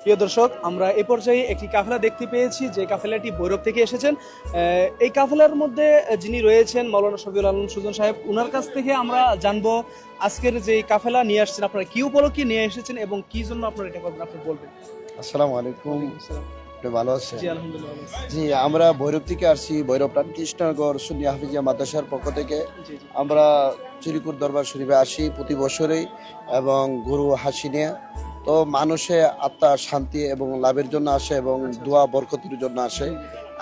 প্রিয় দর্শক, আমরা এই পর্যায়ে একটি কাফেলা দেখতে পেয়েছি, যে কাফেলাটি ভৈরব থেকে এসেছেন। এই কাফেলার মধ্যে যিনি রয়েছেন মাওলানা শফিউল আলম সুজন সাহেব, ওনার কাছ থেকে আমরা জানবো আজকের যে কাফেলা নিয়ে আসছেন, আপনারা কি উপলক্ষে নিয়ে এসেছেন এবং কি জন্য আপনারা এটা করবেন, আপনি বলবেন। আসসালামু আলাইকুম। আপনি ভালো আছেন? জি আলহামদুলিল্লাহ ভালো আছি। জি, আমরা ভৈরব থেকে আসছি। ভৈরব কৃষ্ণনগর সুন্নি হাফিজিয়া মাদ্রাসার পক্ষ থেকে জি জি আমরা চিরিকুর দরবার শরীফে আসি প্রতি বছরেই, এবং গুরু হাসিনিয়া। তো মানুষে আত্মার শান্তি এবং লাভের জন্য আসে এবং দোয়া বরকতের জন্য আসে।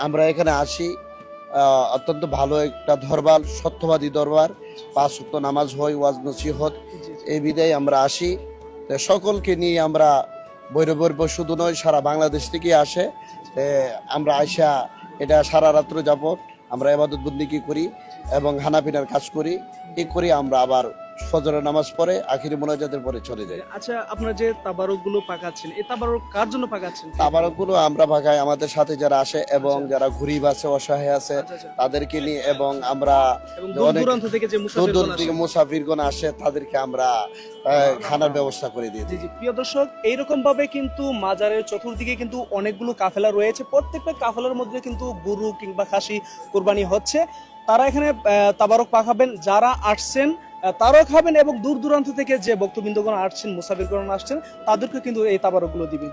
আমরা এখানে আসি, অত্যন্ত ভালো একটা দরবার, সত্যবাদী দরবার। 5 ওয়াক্ত নামাজ হয়, ওয়াজ নসিহত, জি জি। এই বিধায় আমরা আসি। তো সকলকে নিয়ে আমরা ভৈরবের শুধু নয়, সারা বাংলাদেশ থেকে আসে। আমরা আইসা এটা সারা রাত্র যাবত আমরা ইবাদত বন্দেগী করি এবং খানাপিনার কাজ করি। এই করে আমরা আবার ফজরের নামাজ পড়ে আখিরি মোনাজাতের পরে চলে যাই। আচ্ছা, আপনারা যে তাবারক গুলো পাকাচ্ছেন, এই তাবারক কার জন্য পাকাচ্ছেন? তাবারকগুলো আমরা ভাগাই আমাদের সাথে যারা আসে এবং যারা গরিব আছে, অসহায় আছে, আচ্ছা, আচ্ছা। তাদেরকে নিয়ে, এবং আমরা এবং দূর অনেক দূরান্ত থেকে যে দূর মুসাফিরগণ দূর আসে। থেকে মুসাফিরগণ আসে, তাদেরকে আমরা খানার ব্যবস্থা করে দিই। জি জি। প্রিয় দর্শক, এইরকম ভাবে কিন্তু মাজারের চতুর্দিকে কিন্তু অনেকগুলো কাফেলা রয়েছে। প্রত্যেকটা কাফেলার মধ্যে কিন্তু গরু কিংবা খাসি কোরবানি হচ্ছে। তারা এখানে তাবারক পাকাবেন, যারা আসছেন তারাও খাবেন, এবং দূর দূরান্ত থেকে যে ভক্তবৃন্দগণ আসছেন, মুসাফিরগণ আসছেন, তাদেরকে কিন্তু এই তাবারক গুলো দিবেন।